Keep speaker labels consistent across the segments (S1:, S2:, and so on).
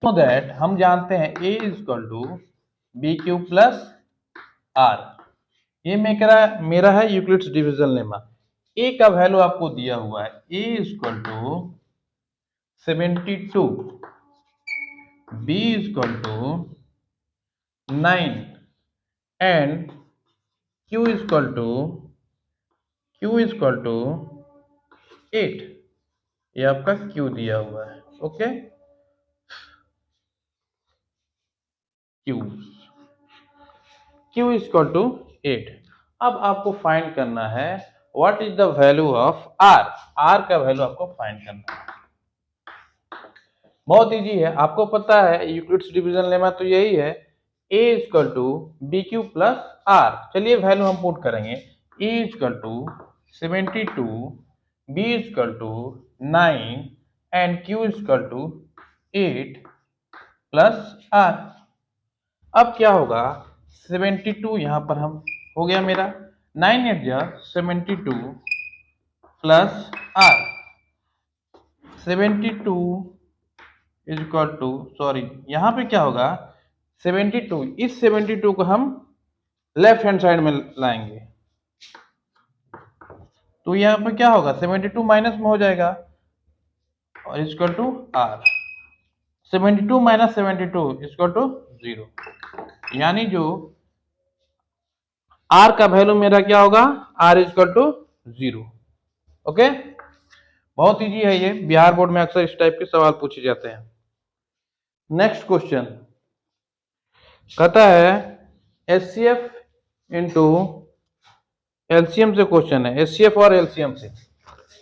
S1: So that हम जानते हैं a equal to B Q plus R. ये मेरा है यूक्लिड्स डिविजन लेमा। a का वैल्यू आपको दिया हुआ है, a equal to 72, b equal to 9 and q equal to 8। ये आपका q दिया हुआ है। Okay, q equal to 8। अब आपको फाइंड करना है what is the value of r। r का वैल्यू आपको फाइंड करना है। बहुत इजी है, आपको पता है यूक्लिड्स डिवीजन लेमा तो यही है, a equal to B Q plus R. चलिए वैल्यू हम पुट करेंगे, a equal to 72, b equal to 9 and q equal to 8 plus r। अब क्या होगा, 72 यहां पर हम हो गया मेरा, 9 8 जा 72 plus r। 72 is equal to, sorry यहां पे क्या होगा, 72, इस 72 को हम लेफ्ट हैंड साइड में लाएंगे तो यहाँ पे क्या होगा, 72 माइनस में हो जाएगा और equal to R. 72 minus 72 equal to 0, यानी जो आर का वैल्यू मेरा क्या होगा, आर इक्वल टू 0। ओके, बहुत इजी है ये, बिहार बोर्ड में अक्सर इस टाइप के सवाल पूछे जाते हैं। नेक्स्ट क्वेश्चन कहता है एचसीएफ इंटू एलसीएम से क्वेश्चन है, एचसीएफ और एलसीएम से।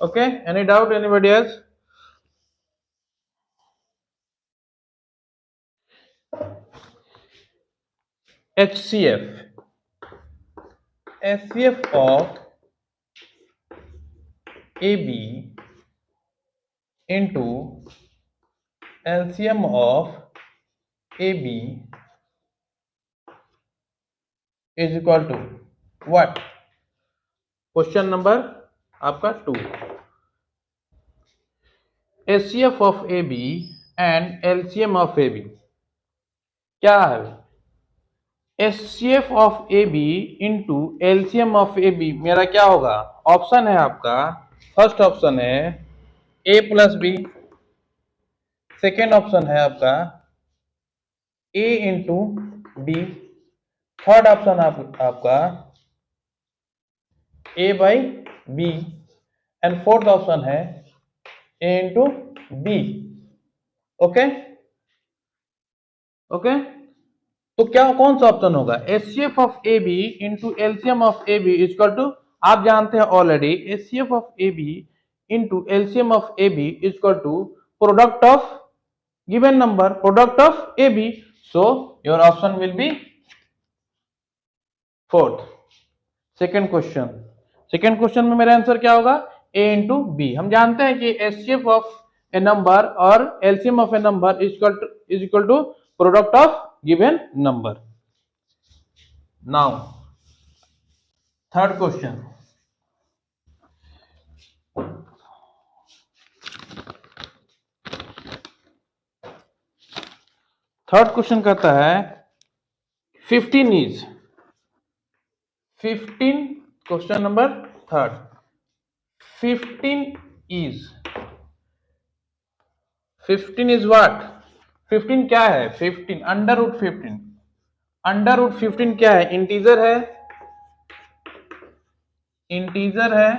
S1: Okay, any doubt anybody else? HCF of AB into LCM of AB is equal to what? Question number आपका 2। HCF of AB and LCM of AB क्या है? HCF of AB into LCM of AB मेरा क्या होगा? Option है आपका, first option है A plus B, second option है आपका A into B, third option आपका A by B and fourth option है A into B. Okay okay, तो क्या कौन सा ऑप्शन होगा, HCF of AB into LCM of AB equal to, आप जानते हैं already HCF of AB into LCM of AB equal to product of given number, product of AB। So your option will be fourth. Second question में मेरा answer क्या होगा, A into B. हम जानते हैं कि HCF ऑफ ए नंबर और LCM of a number is equal to product of given number. Now third question, कहता है 15 is, 15 question number third, 15 is what? 15 क्या है, 15 अंडर रूट 15, अंडर रूट 15 क्या है, इंटीजर है,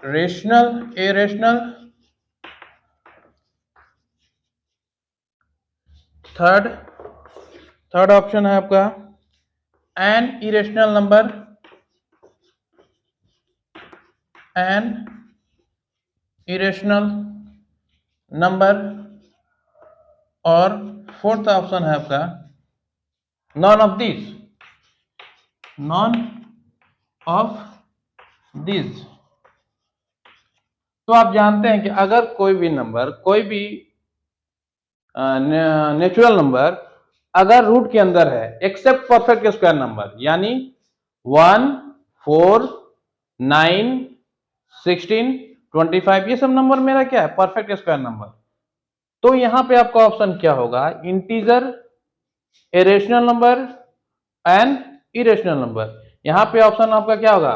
S1: रेशनल, इरेशनल, थर्ड ऑप्शन है आपका एन इरेशनल नंबर, और फोर्थ ऑप्शन है आपका नॉन ऑफ दिस। तो आप जानते हैं कि अगर कोई भी नंबर, कोई भी नेचुरल नंबर अगर रूट के अंदर है एक्सेप्ट परफेक्ट स्क्वायर नंबर, यानी 1 4 9 16 25, ये सब नंबर मेरा क्या है, परफेक्ट स्क्वायर नंबर। तो यहां पे आपका ऑप्शन क्या होगा, integer, a rational number and irrational number. यहां पे ऑप्शन आपका क्या होगा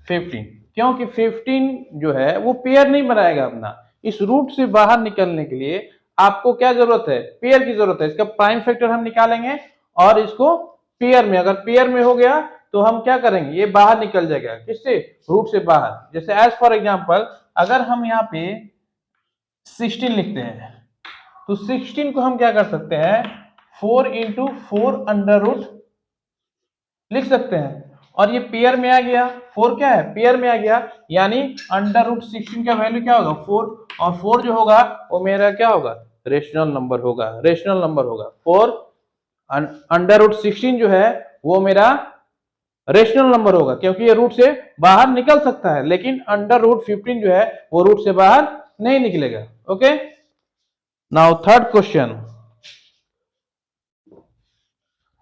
S1: 15, क्योंकि 15 जो है वो पेयर नहीं बनाएगा अपना। इस रूट से बाहर निकलने के लिए आपको क्या जरूरत है, पेयर की जरूरत है। इसका प्राइम फैक्टर हम निकालेंगे और इसको पेयर में, अगर पेयर में हो गया तो हम क्या करेंगे, ये बाहर निकल जाएगा, किससे, रूट से बाहर। जैसे एज फॉर एग्जांपल अगर हम यहाँ पे 16 लिखते हैं तो 16 को हम क्या कर सकते हैं, 4 इंटू 4 अंडर रूट लिख सकते हैं। और ये पेयर में आ गया, 4 क्या है, पेयर में आ गया, यानी अंडर रूट 16 का वैल्यू क्या होगा 4, और 4 जो होगा वो मेरा क्या होगा, रेशनल नंबर होगा, रेशनल नंबर होगा। 4 अंडर रूट 16 जो है वो मेरा रेशनल नंबर होगा, क्योंकि ये रूट से बाहर निकल सकता है, लेकिन अंडर रूट 15 जो है वो रूट से बाहर नहीं निकलेगा। ओके, नाउ थर्ड क्वेश्चन,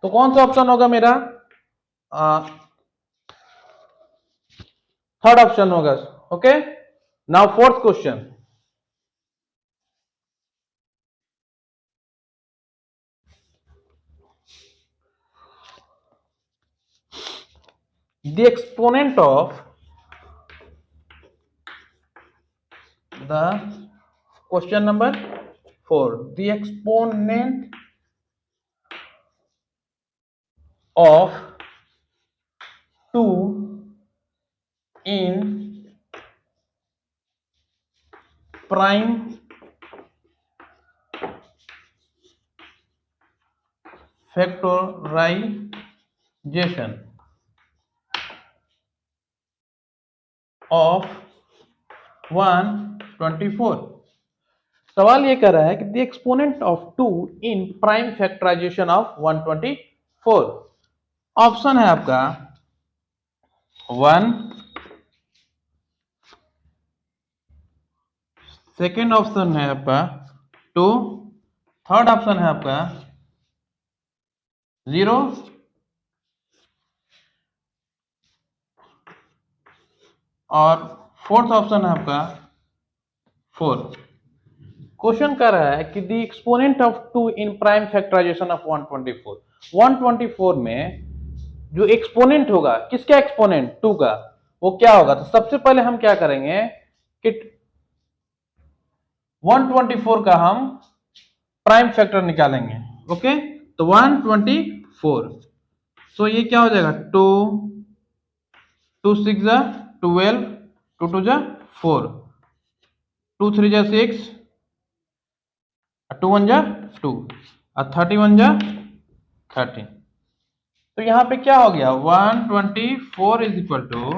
S1: तो कौन सा ऑप्शन होगा मेरा, थर्ड ऑप्शन होगा। Okay, now fourth question, the exponent of the question number 4, the exponent of 2 in prime factorization of 124। सवाल ये कर रहा है कि the exponent of 2 in prime factorization of 124। Option है आपका 1, सेकेंड ऑप्शन है आपका 2, थर्ड ऑप्शन है आपका 0, और फोर्थ ऑप्शन है आपका 4। क्वेश्चन कर रहा है कि the exponent of 2 in prime factorization of 124। 124 में जो एक्सपोनेंट होगा, किसका एक्सपोनेंट, 2 का, वो क्या होगा। तो सबसे पहले हम क्या करेंगे कि 124 का हम प्राइम फैक्टर निकालेंगे। ओके, तो 124, सो ये क्या हो जाएगा 2, 2 6 जा 12, 2 2 जा 4, 2 3 जा 6, 2 1 जा 2, और 31 जा 13। तो यहां पे क्या हो गया 124 is equal to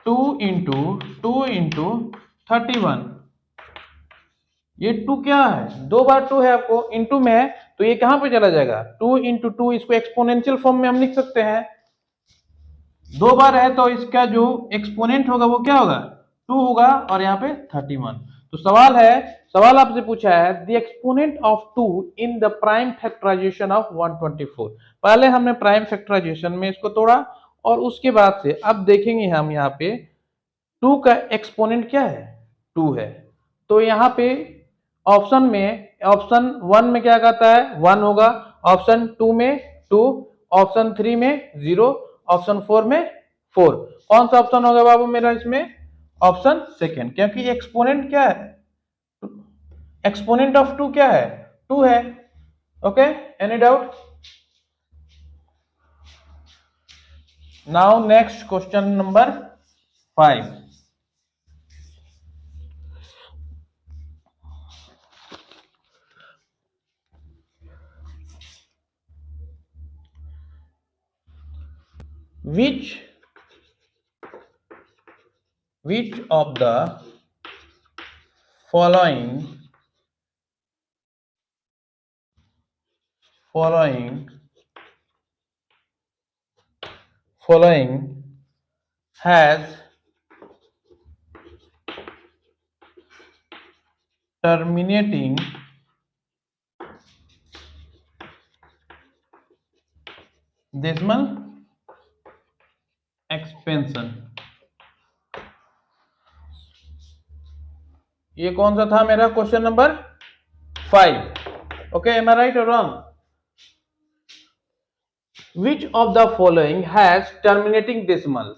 S1: 2 into 2 into 31। ये 2 क्या है, 2 बार 2 है, आपको इंटू में है तो ये कहां पे चला जाएगा 2 इंटू 2, इसको एक्सपोनेंशियल फॉर्म में हम लिख सकते हैं। 2 बार है तो इसका जो एक्सपोनेंट होगा वो क्या होगा 2 होगा, और यहाँ पे 31। तो सवाल है, सवाल आपसे पूछा है the exponent of 2 in the prime factorization of 124। पहले हमने प्राइम फैक्टराइजेशन में इसको तोड़ा, और उसके बाद से अब देखेंगे हम यहाँ पे 2 का एक्सपोनेंट क्या है 2 है। तो यहाँ पे ऑप्शन में, ऑप्शन 1 में क्या कहता है 1 होगा, ऑप्शन 2 में 2, ऑप्शन 3 में 0, ऑप्शन 4 में 4। कौन सा ऑप्शन होगा बाबू मेरा इसमें, ऑप्शन सेकेंड, क्योंकि एक्सपोनेंट क्या है, एक्सपोनेंट ऑफ 2 क्या है 2 है। Okay, any doubt. Now next question number 5। which of the following has terminating decimal expansion। ये कौन सा था मेरा question number 5. Okay, am I right or wrong? Which of the following has terminating decimal?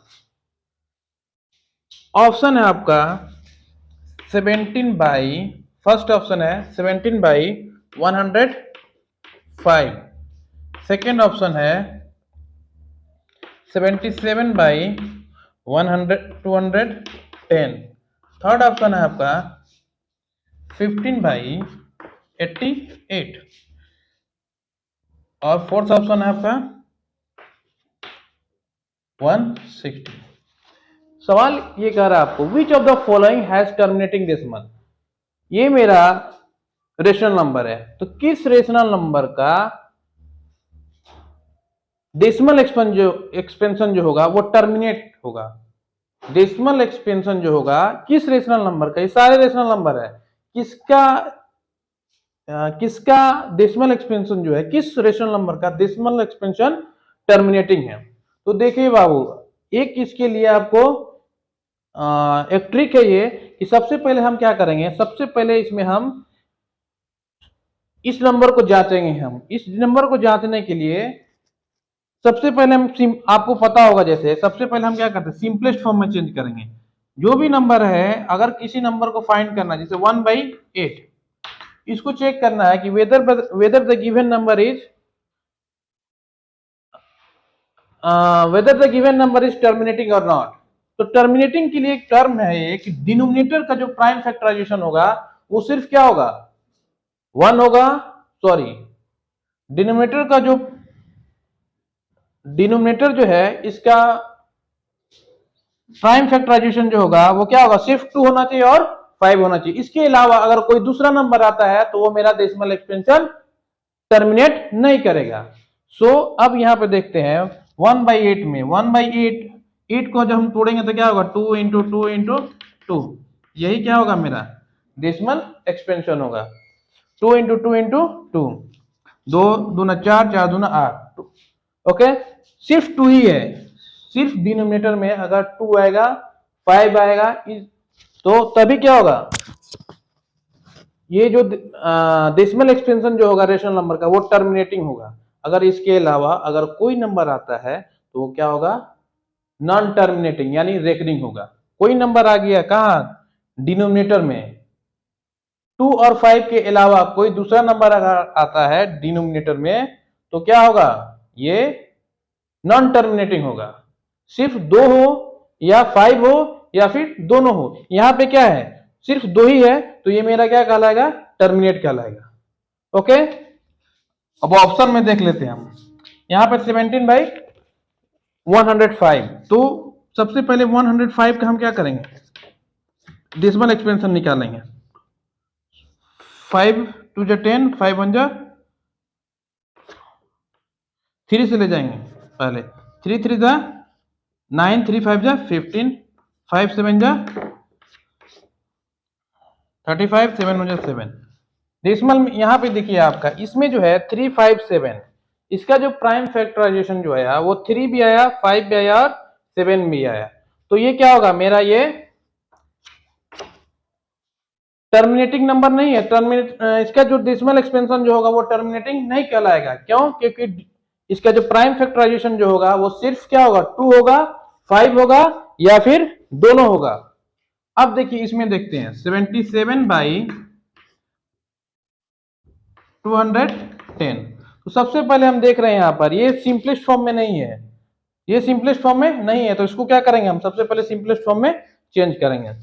S1: Option है आपका 17 by, first option है 17 by 105, second option है 77 by 210, third option है आपका 15 बाई 88 और फोर्थ ऑप्शन है आपका 160। सवाल ये कह रहा है आपको which of the following has terminating decimal. ये मेरा रेशनल नंबर है, तो किस रेशनल नंबर का डेसिमल एक्सपेंशन जो होगा वो टर्मिनेट होगा। डेसिमल एक्सपेंशन जो होगा किस रेशनल नंबर का, ये सारे रेशनल नंबर है, किसका डेसिमल एक्सपेंशन जो है, किस रेशनल नंबर का डेसिमल एक्सपेंशन टर्मिनेटिंग है। तो देखिए बाबू, एक इसके लिए आपको एक ट्रिक है ये कि सबसे पहले हम क्या करेंगे, सबसे पहले इसमें हम इस नंबर को जांचेंगे। हम इस नंबर को जांचने के लिए सबसे पहले हम आपको पता होगा, जैसे सबसे पहले हम क्या करते हैं सिंपलेस्ट फॉर्म में चेंज करेंगे। जो भी नंबर है, अगर किसी नंबर को फाइंड करना, जैसे 1/8, इसको चेक करना है कि whether the given number is terminating और नॉट। तो टर्मिनेटिंग के लिए एक टर्म है ये कि डिनोमिनेटर का जो प्राइम फैक्टराइजेशन होगा वो सिर्फ क्या होगा 1 होगा, सॉरी डिनोमिनेटर का जो डिनोमिनेटर जो है इसका प्राइम फैक्टराइजेशन जो होगा वो क्या होगा, सिर्फ 2 होना चाहिए और 5 होना चाहिए। इसके अलावा अगर कोई दूसरा नंबर आता है तो वो मेरा डेसिमल एक्सपेंशन टर्मिनेट नहीं करेगा। सो अब यहां पे देखते हैं 1/8 में 1/8 को जब हम तोड़ेंगे तो क्या होगा 2 इंटू 2 इंटू 2, यही क्या होगा मेरा डेसिमल एक्सपेंशन होगा। 2 इंटू 2 इंटू 2, 2 दूना 4, 4 दूना 8। ओके, सिर्फ 2 ही है, सिर्फ डिनोमिनेटर में अगर 2 आएगा 5 आएगा तो तभी क्या होगा, ये जो डेसिमल एक्सपेंशन जो होगा रेशनल नंबर का वो टर्मिनेटिंग होगा। अगर इसके अलावा अगर कोई नंबर आता है तो वो क्या होगा नॉन टर्मिनेटिंग यानी रेकरिंग होगा। कोई नंबर आ गया कहां डिनोमिनेटर में, 2 और 5 के अलावा कोई दूसरा नंबर अगर आता है डिनोमिनेटर में तो क्या होगा, ये नॉन टर्मिनेटिंग होगा। सिर्फ 2 हो या 5 हो या फिर दोनों हो, यहां पे क्या है सिर्फ 2 ही है तो ये मेरा क्या कहलाएगा टर्मिनेट कहलाएगा। ओके, अब ऑप्शन में देख लेते हैं हम, यहां पे 17/105, तो सबसे पहले 105 का हम क्या करेंगे डेसिमल एक्सपेंशन निकालेंगे। 5 2 जा 10, 5 1 जा 3 से ले जाएंगे पहले, 3 3 जा 9, 3 5 जा 15, 5 7 जा 35, 7 1 जा 7। डेसिमल में यहाँ पे देखिए आपका इसमें जो है 357, इसका जो प्राइम फैक्टराइजेशन जो है वो 3 भी आया, 5 भी आया और 7 भी आया। तो ये क्या होगा मेरा, ये टर्मिनेटिंग नंबर नहीं है। इसका जो डेसिमल एक्सपेंशन जो होगा वो टर्मिनेटिंग नहीं कहलाएगा। क्यों? क्योंकि इसका जो प्राइम फैक्टराइजेशन जो होगा वो सिर्फ क्या होगा 2 होगा, 5 होगा या फिर दोनों होगा। अब देखिए इसमें देखते हैं 77/210। तो सबसे पहले हम देख रहे हैं यहां पर ये सिंपलेस्ट फॉर्म में नहीं है, ये सिंपलेस्ट फॉर्म में नहीं है, तो इसको क्या करेंगे हम सबसे पहले सिंपलेस्ट फॉर्म में चेंज करेंगे।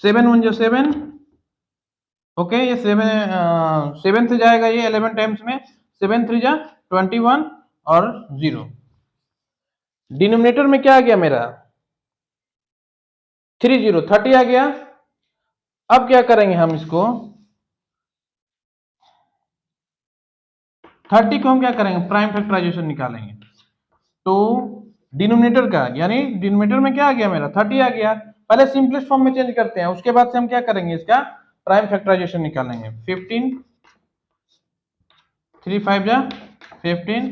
S1: 7 1 जा 7, ओके, ये 7 से जाएगा ये 11 टाइम्स में, 7 3 जा 21 और 0। डिनोमिनेटर में क्या आ गया मेरा 30 आ गया। अब क्या करेंगे हम इसको 30 को हम क्या करेंगे प्राइम फैक्टराइजेशन निकालेंगे। तो डिनोमिनेटर का यानी डिनोमिनेटर में क्या आ गया मेरा 30 आ गया। पहले सिंपलेस्ट फॉर्म में चेंज करते हैं, उसके बाद से हम क्या करेंगे इसका प्राइम फैक्टराइजेशन निकालेंगे। 15 3 5 जा 15,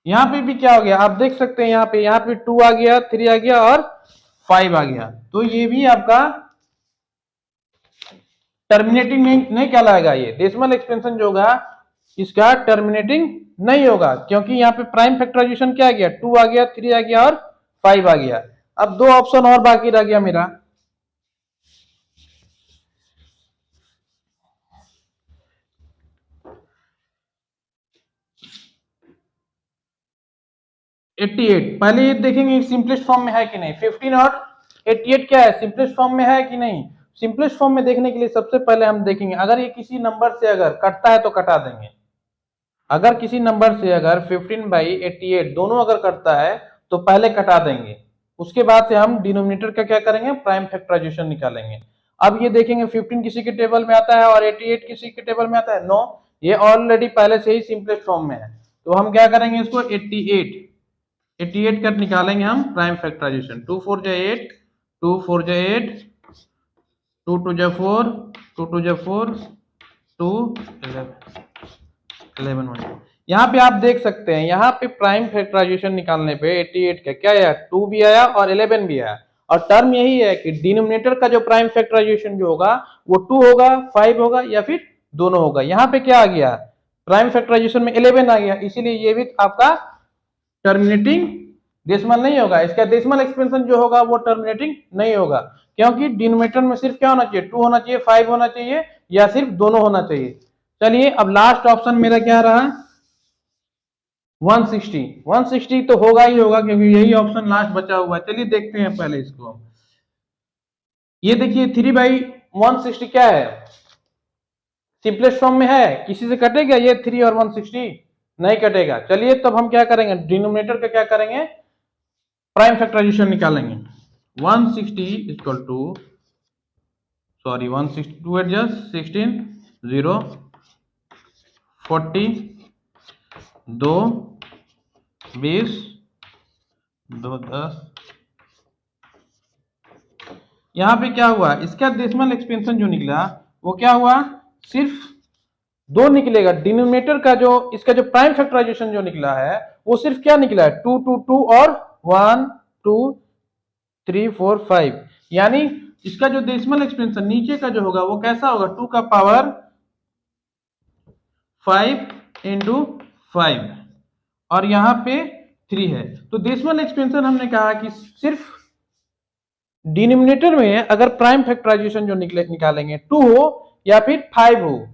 S1: यहां पे भी क्या हो गया आप देख सकते हैं, यहाँ पे 2 आ गया, 3 आ गया और 5 आ गया। तो ये भी आपका टर्मिनेटिंग नहीं कहलाएगा, ये डेसिमल एक्सपेंशन जो होगा इसका टर्मिनेटिंग नहीं होगा, क्योंकि यहाँ पे प्राइम फैक्टराइजेशन क्या आ गया, 2 आ गया, 3 आ गया और 5 आ गया। अब 2 ऑप्शन और बाकी रह गया मेरा। पहले ये देखेंगे सिंपलेस्ट फॉर्म में है कि नहीं। 15 और 88 क्या है, सिंपलेस्ट फॉर्म में है कि नहीं। सिंपलेस्ट फॉर्म में देखने के लिए सबसे पहले हम देखेंगे अगर ये किसी नंबर से अगर कटता है तो कटा देंगे। अगर किसी नंबर से अगर 15/88 दोनों अगर कटता है तो पहले कटा देंगे, उसके बाद से हम डिनोमिनेटर का क्या करेंगे, प्राइम फैक्टराइजेशन निकालेंगे। अब ये देखेंगे 15 किसी के टेबल में आता है और 88 किसी के टेबल में आता है, नो, ये ऑलरेडी पहले से ही सिंपलेस्ट फॉर्म में है। तो हम क्या करेंगे, इसको 88 का निकालेंगे हम प्राइम फैक्टराइजेशन। 2 4 जा 8, 2 4 जा 8, 2 2 जा 4, 2 2 जा 4, 2 11 1। यहाँ पे आप देख सकते हैं, यहाँ पे प्राइम फैक्टराइजेशन निकालने पे 88 का क्या आया, 2 भी आया और 11 भी आया। और टर्म यही है कि डिनोमिनेटर का जो प्राइम फैक्टराइजेशन जो होगा वो 2 होगा, 5 होगा या फिर दोनों होगा। यहाँ पे क्या आ गया, प्राइम फैक्टराइजेशन में 11 आ गया, इसीलिए ये भी आपका टर्मिनेटिंग डेसिमल नहीं होगा। इसका डेसिमल एक्सपेंशन जो होगा वो टर्मिनेटिंग नहीं होगा, क्योंकि डिनोमिनेटर में सिर्फ क्या होना चाहिए, 2 होना चाहिए, 5 होना चाहिए या सिर्फ दोनों होना चाहिए। चलिए अब लास्ट ऑप्शन मेरा क्या रहा, 160। 160 तो होगा ही होगा, क्योंकि यही ऑप्शन लास्ट बचा हुआ है। चलिए देखते हैं पहले इसको। ये देखिए 3/160 क्या है, सिंपलेस्ट फॉर्म में है, किसी से कटेगा ये 3 और 160, नहीं कटेगा। चलिए तब हम क्या करेंगे, डिनोमिनेटर का क्या करेंगे, प्राइम फैक्टराइजेशन निकालेंगे। 160 इक्वल टू, सॉरी 162 एडजस्ट 16 0 40 2 20 2 10। यहाँ पे क्या हुआ, इसका डेसिमल एक्सपेंशन जो निकला वो क्या हुआ, सिर्फ 2 निकलेगा। डिनोमिनेटर का जो इसका जो प्राइम फैक्टराइजेशन जो निकला है वो सिर्फ क्या निकला है, 2 2 2 और 1 2 3 4 5। यानी इसका जो डेसिमल एक्सपेंशन नीचे का जो होगा वो कैसा होगा, 2 का पावर 5 इंटू 5 और यहाँ पे 3 है। तो डेसिमल एक्सपेंशन हमने कहा कि सिर्फ डिनोमिनेटर में अगर प्राइम फैक्टराइजेशन जो निकालेंगे 2 हो या फिर 5 हो,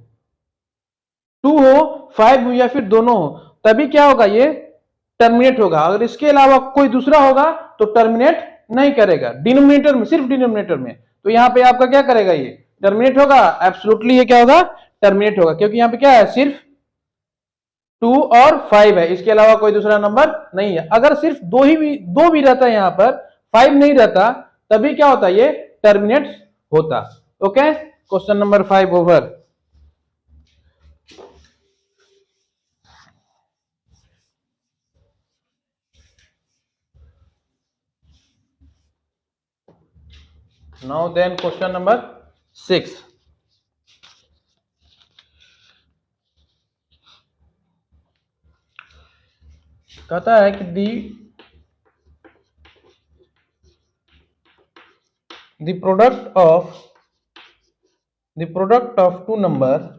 S1: 2 हो 5 हो या फिर दोनों हो, तभी क्या होगा, ये टर्मिनेट होगा। अगर इसके अलावा कोई दूसरा होगा तो टर्मिनेट नहीं करेगा। डिनोमिनेटर में, सिर्फ डिनोमिनेटर में, तो यहाँ पे आपका क्या करेगा, ये टर्मिनेट होगा। एब्सोल्युटली ये क्या होगा, टर्मिनेट होगा, क्योंकि यहाँ पे क्या है, सिर्फ 2 और 5 है, इसके अलावा कोई दूसरा नंबर नहीं है। अगर सिर्फ दो भी रहता है, यहाँ पर 5 नहीं रहता, तभी क्या होता, ये टर्मिनेट होता। Okay, question number 5 over. Now then question number 6। कहता है कि the product of two number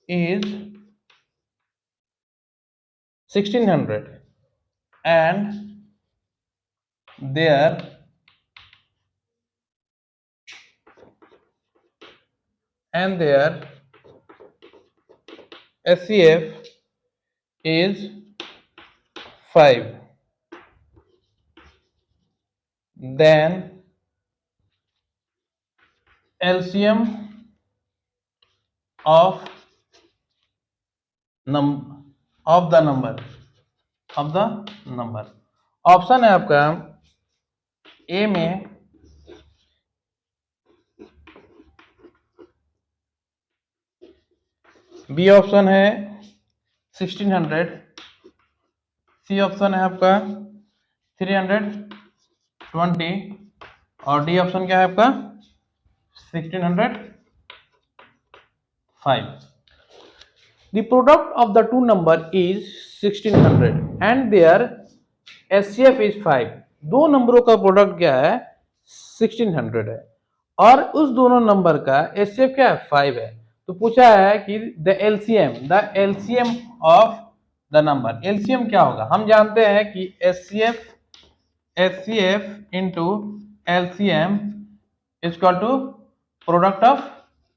S1: is 1600 and their SCF is 5, then LCM of the number। Option है आपका ए में बी ऑप्शन है 1600, सी ऑप्शन है आपका 320 और डी ऑप्शन क्या है आपका 1605। The product of the two number is 1600 and their SCF is 5। दो नंबरों का प्रोडक्ट क्या है, 1600 है और उस दोनों नंबर का एचसीएफ क्या है 5 है। तो पूछा है कि the LCM of the number, LCM क्या होगा। हम जानते हैं कि HCF into LCM equal to product of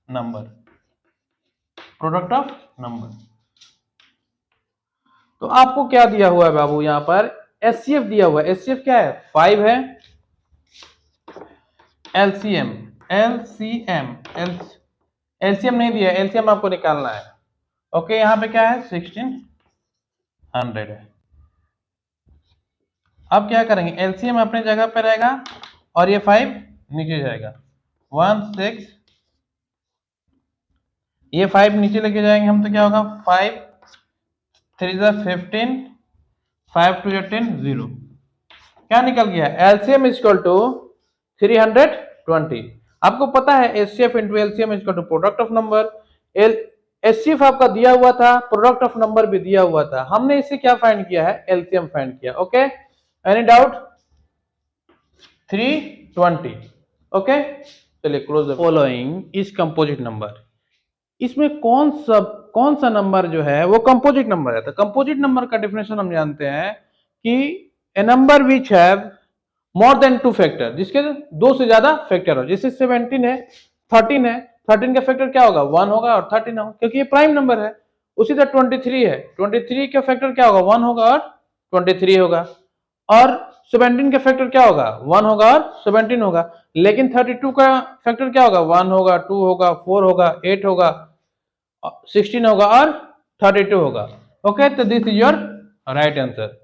S1: number, product of number. तो आपको क्या दिया हुआ है बाबू, यहां पर एचसीएफ दिया हुआ है। एचसीएफ क्या है 5 है। एलसीएम एलसीएम नहीं दिया, एलसीएम आपको निकालना है। ओके, यहां पे क्या है 1600 है। अब क्या करेंगे, एलसीएम अपने जगह पे रहेगा और ये 5 नीचे जाएगा, 16, ये 5 नीचे लेके जाएंगे हम, तो क्या होगा 5 3 15, 5 2 10, 0। क्या निकल गया, एलसीएम इक्वल टू 320। आपको पता है HCF into LCM equal to product of number. HCF आपका दिया हुआ था, प्रोडक्ट ऑफ नंबर भी दिया हुआ था, हमने इससे क्या फाइंड किया है, एलसीएम फाइंड किया। Okay, any doubt, 320। ओके, चलिए close. Following is composite number, इसमें कौन सा नंबर जो है वो कंपोजिट नंबर है। तो कंपोजिट नंबर का डेफिनेशन हम जानते हैं कि a number which have more than 2 factor, जिसके 2 से ज्यादा फैक्टर हो। जैसे 17 है, 13 है, 13 का फैक्टर क्या होगा 1 होगा और 13 होगा, क्योंकि ये प्राइम नंबर है। उसी तरह 23 है, 23 का फैक्टर क्या होगा 1 होगा और 23 होगा। और 17 का फैक्टर क्या होगा 1 होगा और 17 होगा। लेकिन 32 का फैक्टर क्या होगा 1 होगा, 2 होगा, 4 होगा, 8 होगा, 16 होगा और 32 होगा। ओके, तो this is your right answer.